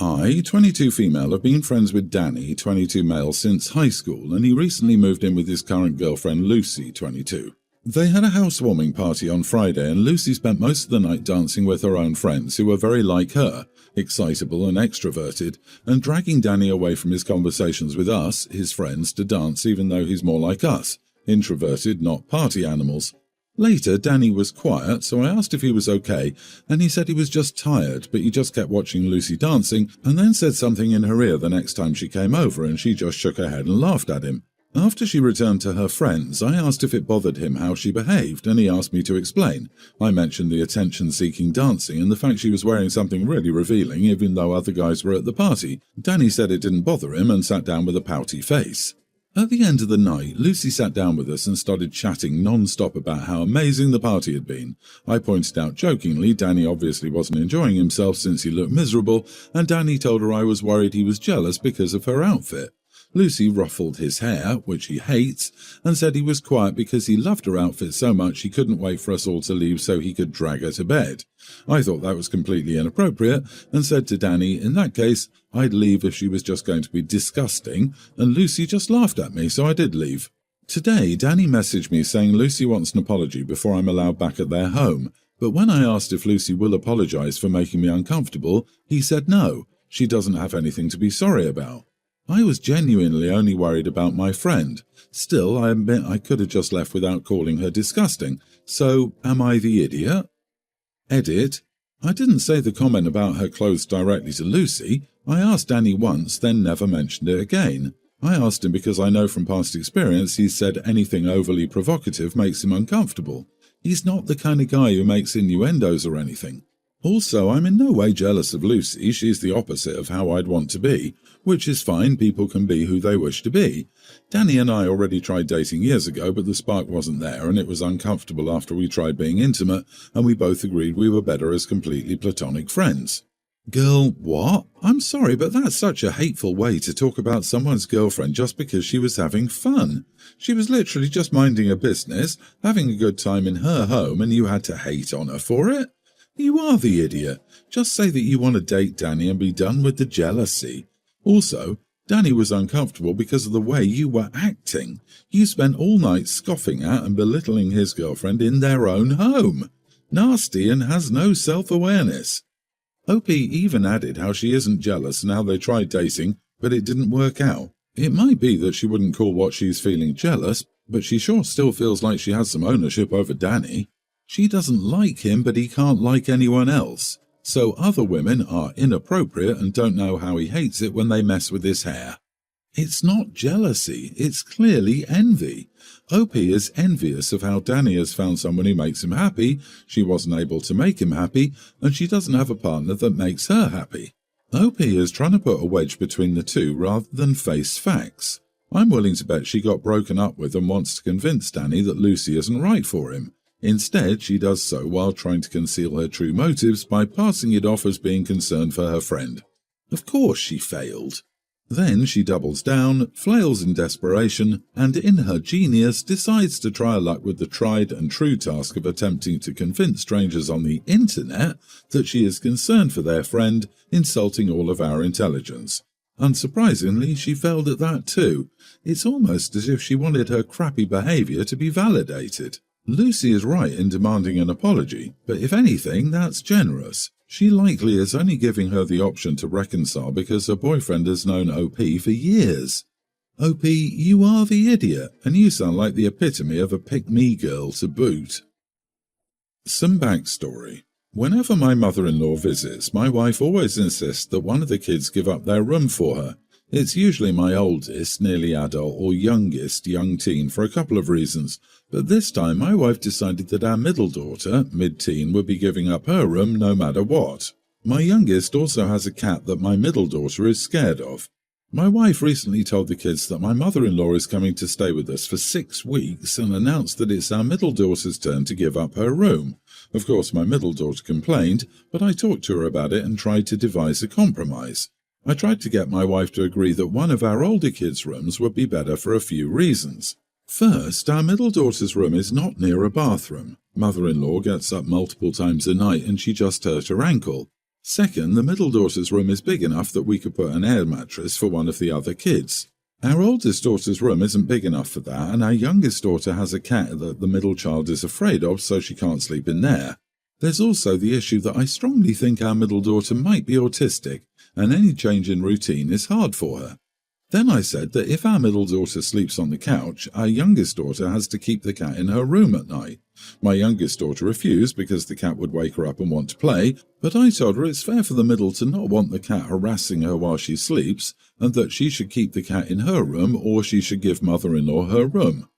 I, 22 female, have been friends with Danny, 22 male, since high school, and he recently moved in with his current girlfriend Lucy, 22. They had a housewarming party on Friday, and Lucy spent most of the night dancing with her own friends, who were very like her, excitable and extroverted, and dragging Danny away from his conversations with us, his friends, to dance even though he's more like us, introverted, not party animals. Later, Danny was quiet, so I asked if he was okay, and he said he was just tired, but he just kept watching Lucy dancing, and then said something in her ear the next time she came over, and she just shook her head and laughed at him. After she returned to her friends, I asked if it bothered him how she behaved, and he asked me to explain. I mentioned the attention-seeking dancing and the fact she was wearing something really revealing even though other guys were at the party. Danny said it didn't bother him and sat down with a pouty face. At the end of the night, Lucy sat down with us and started chatting non-stop about how amazing the party had been. I pointed out jokingly Danny obviously wasn't enjoying himself since he looked miserable, and Danny told her I was worried he was jealous because of her outfit. Lucy ruffled his hair, which he hates, and said he was quiet because he loved her outfit so much he couldn't wait for us all to leave so he could drag her to bed. I thought that was completely inappropriate and said to Danny, in that case, I'd leave if she was just going to be disgusting, and Lucy just laughed at me, so I did leave. Today, Danny messaged me saying Lucy wants an apology before I'm allowed back at their home, but when I asked if Lucy will apologize for making me uncomfortable, he said no, she doesn't have anything to be sorry about. I was genuinely only worried about my friend. Still, I admit I could have just left without calling her disgusting. So, am I the idiot? Edit. I didn't say the comment about her clothes directly to Lucy. I asked Danny once, then never mentioned it again. I asked him because I know from past experience he's said anything overly provocative makes him uncomfortable. He's not the kind of guy who makes innuendos or anything. Also, I'm in no way jealous of Lucy. She's the opposite of how I'd want to be, which is fine, people can be who they wish to be. Danny and I already tried dating years ago, but the spark wasn't there, and it was uncomfortable after we tried being intimate, and we both agreed we were better as completely platonic friends. Girl, what? I'm sorry, but that's such a hateful way to talk about someone's girlfriend just because she was having fun. She was literally just minding her business, having a good time in her home, and you had to hate on her for it? You are the idiot. Just say that you want to date Danny and be done with the jealousy. Also, Danny was uncomfortable because of the way you were acting. You spent all night scoffing at and belittling his girlfriend in their own home. Nasty and has no self-awareness. OP even added how she isn't jealous and how they tried dating, but it didn't work out. It might be that she wouldn't call what she's feeling jealous, but she sure still feels like she has some ownership over Danny. She doesn't like him, but he can't like anyone else. So other women are inappropriate and don't know how he hates it when they mess with his hair. It's not jealousy, it's clearly envy. OP is envious of how Danny has found someone who makes him happy, she wasn't able to make him happy, and she doesn't have a partner that makes her happy. OP is trying to put a wedge between the two rather than face facts. I'm willing to bet she got broken up with and wants to convince Danny that Lucy isn't right for him. Instead, she does so while trying to conceal her true motives by passing it off as being concerned for her friend. Of course she failed. Then she doubles down, flails in desperation, and in her genius decides to try her luck with the tried and true task of attempting to convince strangers on the internet that she is concerned for their friend, insulting all of our intelligence. Unsurprisingly, she failed at that too. It's almost as if she wanted her crappy behaviour to be validated. Lucy is right in demanding an apology, but if anything, that's generous. She likely is only giving her the option to reconcile because her boyfriend has known OP for years. OP, you are the idiot, and you sound like the epitome of a pick-me girl to boot. Some backstory. Whenever my mother-in-law visits, my wife always insists that one of the kids give up their room for her. It's usually my oldest, nearly adult, or youngest, young teen, for a couple of reasons, but this time my wife decided that our middle daughter, mid-teen, would be giving up her room no matter what. My youngest also has a cat that my middle daughter is scared of. My wife recently told the kids that my mother-in-law is coming to stay with us for 6 weeks and announced that it's our middle daughter's turn to give up her room. Of course, my middle daughter complained, but I talked to her about it and tried to devise a compromise. I tried to get my wife to agree that one of our older kids' rooms would be better for a few reasons. First, our middle daughter's room is not near a bathroom. Mother-in-law gets up multiple times a night and she just hurt her ankle. Second, the middle daughter's room is big enough that we could put an air mattress for one of the other kids. Our oldest daughter's room isn't big enough for that, and our youngest daughter has a cat that the middle child is afraid of, so she can't sleep in there. There's also the issue that I strongly think our middle daughter might be autistic, and any change in routine is hard for her. Then I said that if our middle daughter sleeps on the couch, our youngest daughter has to keep the cat in her room at night. My youngest daughter refused because the cat would wake her up and want to play, but I told her it's fair for the middle to not want the cat harassing her while she sleeps, and that she should keep the cat in her room or she should give mother-in-law her room.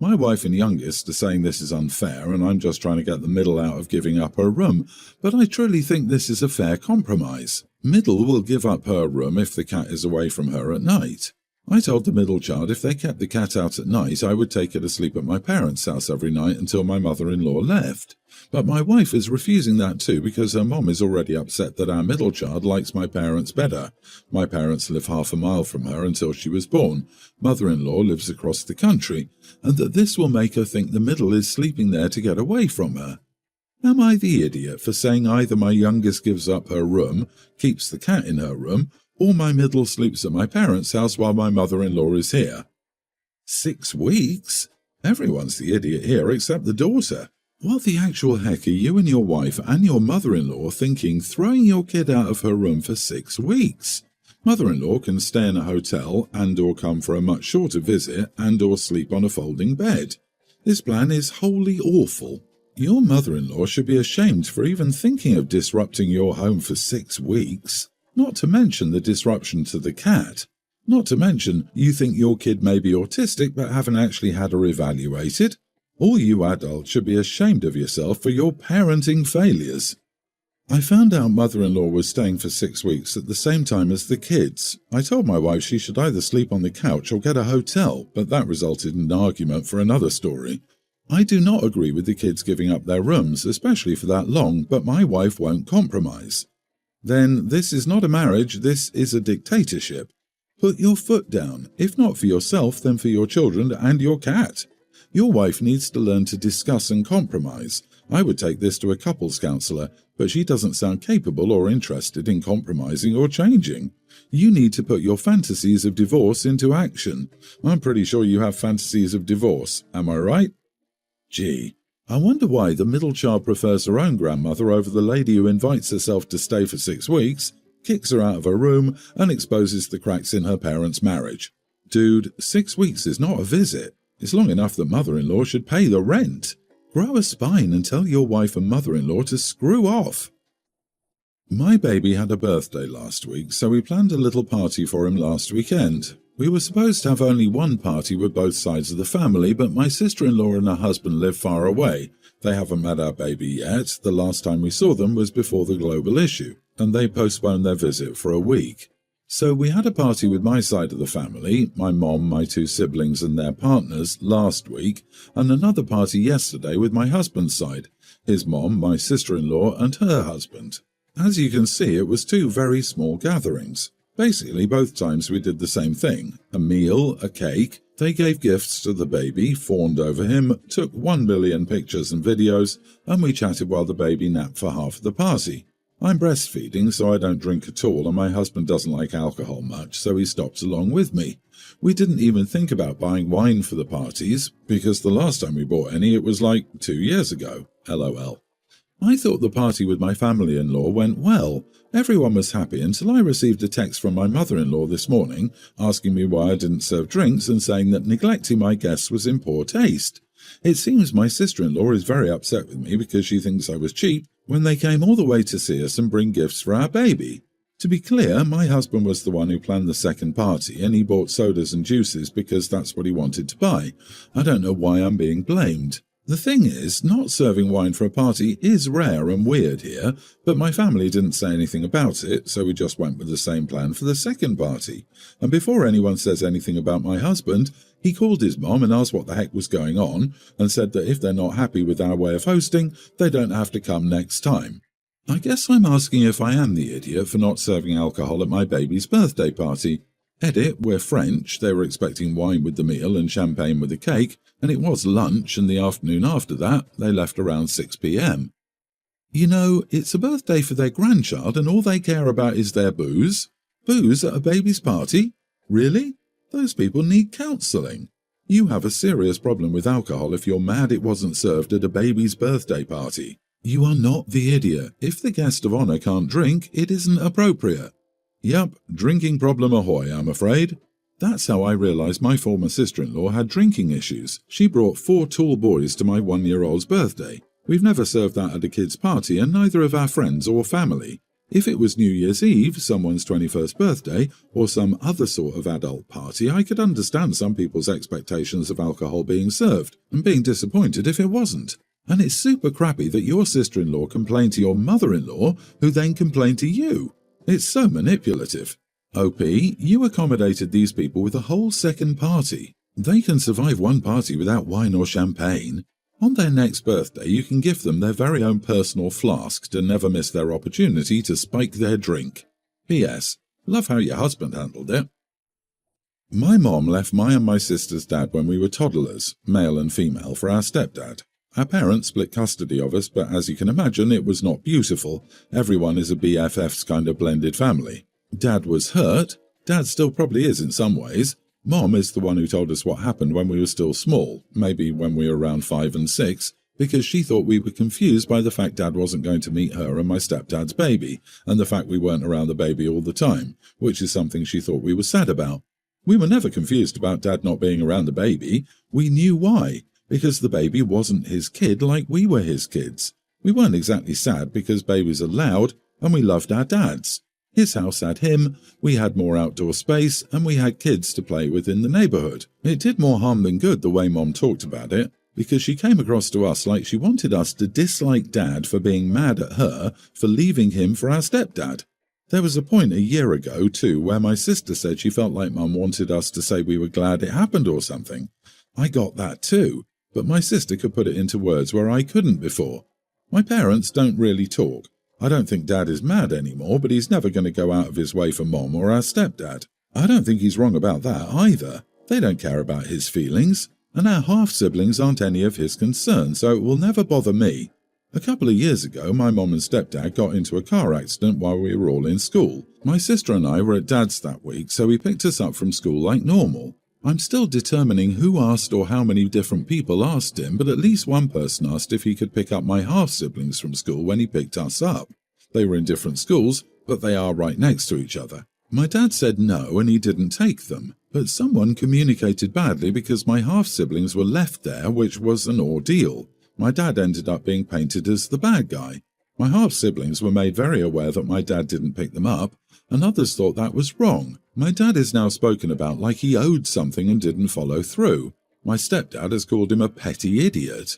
My wife and youngest are saying this is unfair and I'm just trying to get the middle out of giving up her room, but I truly think this is a fair compromise. Middle will give up her room if the cat is away from her at night. I told the middle child if they kept the cat out at night, I would take her to sleep at my parents' house every night until my mother-in-law left. But my wife is refusing that too because her mom is already upset that our middle child likes my parents better. My parents live half a mile from her until she was born. Mother-in-law lives across the country, and that this will make her think the middle is sleeping there to get away from her. Am I the idiot for saying either my youngest gives up her room, keeps the cat in her room, or my middle sleeps at my parents' house while my mother-in-law is here? 6 weeks? Everyone's the idiot here except the daughter. What the actual heck are you and your wife and your mother-in-law thinking throwing your kid out of her room for 6 weeks? Mother-in-law can stay in a hotel and or come for a much shorter visit and or sleep on a folding bed. This plan is wholly awful. Your mother-in-law should be ashamed for even thinking of disrupting your home for 6 weeks. Not to mention the disruption to the cat. Not to mention you think your kid may be autistic but haven't actually had her evaluated. All you adults should be ashamed of yourself for your parenting failures. I found out mother-in-law was staying for 6 weeks at the same time as the kids. I told my wife she should either sleep on the couch or get a hotel, but that resulted in an argument for another story. I do not agree with the kids giving up their rooms, especially for that long, but my wife won't compromise. Then this is not a marriage, this is a dictatorship. Put your foot down, if not for yourself, then for your children and your cat. Your wife needs to learn to discuss and compromise. I would take this to a couples counsellor, but she doesn't sound capable or interested in compromising or changing. You need to put your fantasies of divorce into action. I'm pretty sure you have fantasies of divorce, am I right? Gee, I wonder why the middle child prefers her own grandmother over the lady who invites herself to stay for 6 weeks, kicks her out of her room, and exposes the cracks in her parents' marriage. Dude, 6 weeks is not a visit. It's long enough that mother-in-law should pay the rent. Grow a spine and tell your wife and mother-in-law to screw off. My baby had a birthday last week, so we planned a little party for him last weekend. We were supposed to have only one party with both sides of the family, but my sister-in-law and her husband live far away. They haven't met our baby yet. The last time we saw them was before the global issue, and they postponed their visit for a week. So we had a party with my side of the family, my mom, my 2 siblings and their partners, last week, and another party yesterday with my husband's side, his mom, my sister-in-law and her husband. As you can see, it was 2 very small gatherings. Basically, both times we did the same thing. A meal, a cake. They gave gifts to the baby, fawned over him, took 1 million pictures and videos, and we chatted while the baby napped for half of the party. I'm breastfeeding, so I don't drink at all, and my husband doesn't like alcohol much, so he stops along with me. We didn't even think about buying wine for the parties, because the last time we bought any, it was like 2 years ago. LOL. I thought the party with my family-in-law went well. Everyone was happy until I received a text from my mother-in-law this morning, asking me why I didn't serve drinks and saying that neglecting my guests was in poor taste. It seems my sister-in-law is very upset with me because she thinks I was cheap when they came all the way to see us and bring gifts for our baby. To be clear, my husband was the one who planned the second party, and he bought sodas and juices because that's what he wanted to buy. I don't know why I'm being blamed. The thing is, not serving wine for a party is rare and weird here, but my family didn't say anything about it, so we just went with the same plan for the second party. And before anyone says anything about my husband, he called his mom and asked what the heck was going on, and said that if they're not happy with our way of hosting, they don't have to come next time. I guess I'm asking if I am the idiot for not serving alcohol at my baby's birthday party. Edit, we're French, they were expecting wine with the meal and champagne with the cake, and it was lunch, and the afternoon after that, they left around 6 p.m. You know, it's a birthday for their grandchild and all they care about is their booze. Booze at a baby's party? Really? Those people need counselling. You have a serious problem with alcohol if you're mad it wasn't served at a baby's birthday party. You are not the idiot. If the guest of honour can't drink, it isn't appropriate. Yep, drinking problem ahoy, I'm afraid. That's how I realised my former sister-in-law had drinking issues. She brought 4 tall boys to my 1-year-old's birthday. We've never served that at a kid's party and neither of our friends or family. If it was New Year's Eve, someone's 21st birthday, or some other sort of adult party, I could understand some people's expectations of alcohol being served, and being disappointed if it wasn't. And it's super crappy that your sister-in-law complained to your mother-in-law, who then complained to you. It's so manipulative. OP, you accommodated these people with a whole second party. They can survive one party without wine or champagne. On their next birthday, you can give them their very own personal flask to never miss their opportunity to spike their drink. P.S. Love how your husband handled it. My mom left my and my sister's dad when we were toddlers, male and female, for our stepdad. Our parents split custody of us, but as you can imagine, it was not beautiful. Everyone is a BFF's kind of blended family. Dad was hurt. Dad still probably is in some ways. Mom is the one who told us what happened when we were still small, maybe when we were around 5 and 6, because she thought we were confused by the fact Dad wasn't going to meet her and my stepdad's baby, and the fact we weren't around the baby all the time, which is something she thought we were sad about. We were never confused about Dad not being around the baby. We knew why, because the baby wasn't his kid like we were his kids. We weren't exactly sad because babies are loud, and we loved our dads. His house had him, we had more outdoor space, and we had kids to play with in the neighbourhood. It did more harm than good the way Mom talked about it, because she came across to us like she wanted us to dislike Dad for being mad at her for leaving him for our stepdad. There was a point a year ago, too, where my sister said she felt like Mum wanted us to say we were glad it happened or something. I got that too, but my sister could put it into words where I couldn't before. My parents don't really talk. I don't think Dad is mad anymore, but he's never going to go out of his way for Mom or our stepdad. I don't think he's wrong about that either. They don't care about his feelings, and our half-siblings aren't any of his concern, so it will never bother me. A couple of years ago, my mom and stepdad got into a car accident while we were all in school. My sister and I were at Dad's that week, so he picked us up from school like normal. I'm still determining who asked or how many different people asked him, but at least one person asked if he could pick up my half-siblings from school when he picked us up. They were in different schools, but they are right next to each other. My dad said no and he didn't take them, but someone communicated badly because my half-siblings were left there, which was an ordeal. My dad ended up being painted as the bad guy. My half-siblings were made very aware that my dad didn't pick them up, and others thought that was wrong. My dad is now spoken about like he owed something and didn't follow through. My stepdad has called him a petty idiot.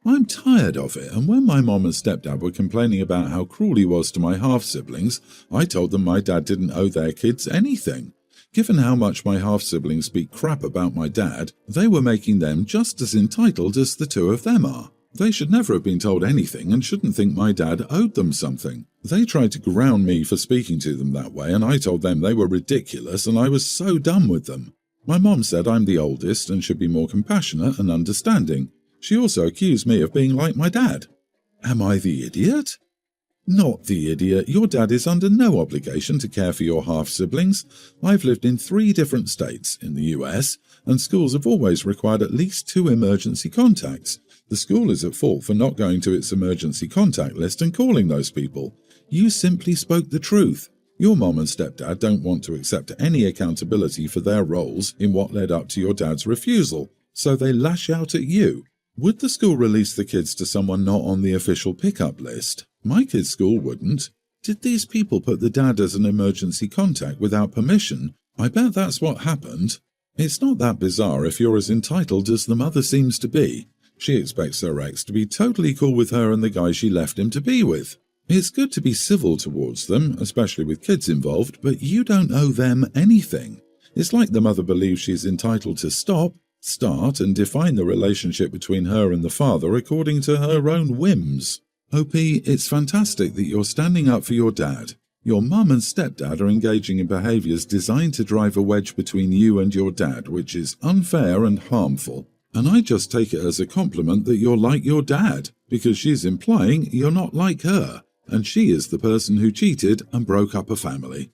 I'm tired of it, and when my mom and stepdad were complaining about how cruel he was to my half-siblings, I told them my dad didn't owe their kids anything. Given how much my half-siblings speak crap about my dad, they were making them just as entitled as the two of them are. They should never have been told anything and shouldn't think my dad owed them something. They tried to ground me for speaking to them that way, and I told them they were ridiculous and I was so done with them. My mom said I'm the oldest and should be more compassionate and understanding. She also accused me of being like my dad. Am I the idiot? Not the idiot. Your dad is under no obligation to care for your half-siblings. I've lived in 3 different states in the US, and schools have always required at least 2 emergency contacts. The school is at fault for not going to its emergency contact list and calling those people. You simply spoke the truth. Your mom and stepdad don't want to accept any accountability for their roles in what led up to your dad's refusal, so they lash out at you. Would the school release the kids to someone not on the official pickup list? My kid's school wouldn't. Did these people put the dad as an emergency contact without permission? I bet that's what happened. It's not that bizarre if you're as entitled as the mother seems to be. She expects her ex to be totally cool with her and the guy she left him to be with. It's good to be civil towards them, especially with kids involved, but you don't owe them anything. It's like the mother believes she's entitled to stop, start, and define the relationship between her and the father according to her own whims. OP, it's fantastic that you're standing up for your dad. Your mum and stepdad are engaging in behaviours designed to drive a wedge between you and your dad, which is unfair and harmful. And I just take it as a compliment that you're like your dad. because she's implying you're not like her, and she is the person who cheated and broke up a family.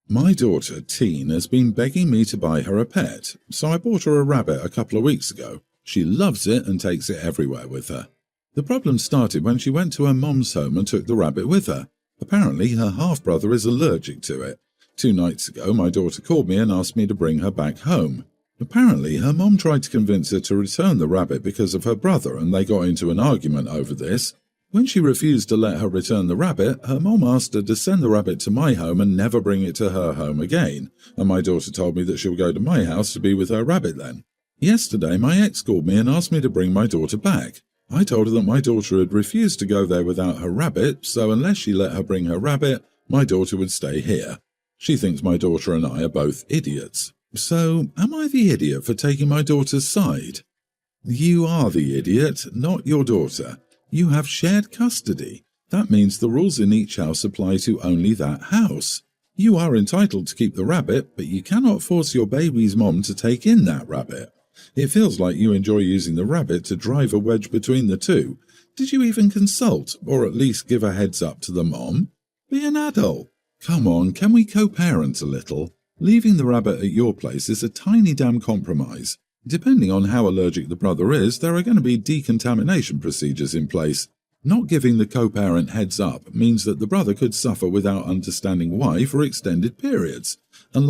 My daughter, Teen, has been begging me to buy her a pet, so I bought her a rabbit a couple of weeks ago. She loves it and takes it everywhere with her. The problem started when she went to her mom's home and took the rabbit with her. Apparently, her half-brother is allergic to it. 2 nights ago, my daughter called me and asked me to bring her back home. Apparently, her mom tried to convince her to return the rabbit because of her brother, and they got into an argument over this. When she refused to let her return the rabbit, her mom asked her to send the rabbit to my home and never bring it to her home again, and my daughter told me that she'll go to my house to be with her rabbit then. Yesterday, my ex called me and asked me to bring my daughter back. I told her that my daughter had refused to go there without her rabbit, so unless she let her bring her rabbit, my daughter would stay here. She thinks my daughter and I are both idiots. So, am I the idiot for taking my daughter's side? You are the idiot, not your daughter. You have shared custody. That means the rules in each house apply to only that house. You are entitled to keep the rabbit, but you cannot force your baby's mom to take in that rabbit. It feels like you enjoy using the rabbit to drive a wedge between the two. Did you even consult, or at least give a heads up to the mom? Be an adult. Come on, can we co-parent a little? Leaving the rabbit at your place is a tiny damn compromise. Depending on how allergic the brother is, there are going to be decontamination procedures in place. Not giving the co-parent heads up means that the brother could suffer without understanding why for extended periods. And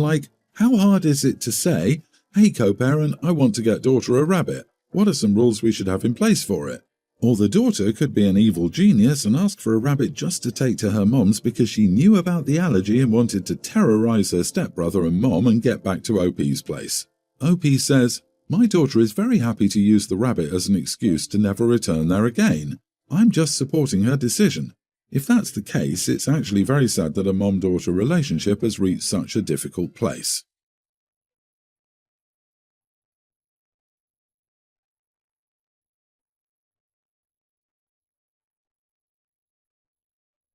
how hard is it to say, "Hey co-parent, I want to get daughter a rabbit. What are some rules we should have in place for it?" Or the daughter could be an evil genius and ask for a rabbit just to take to her mom's because she knew about the allergy and wanted to terrorize her stepbrother and mom and get back to OP's place. OP says, "My daughter is very happy to use the rabbit as an excuse to never return there again. I'm just supporting her decision." If that's the case, it's actually very sad that a mom-daughter relationship has reached such a difficult place.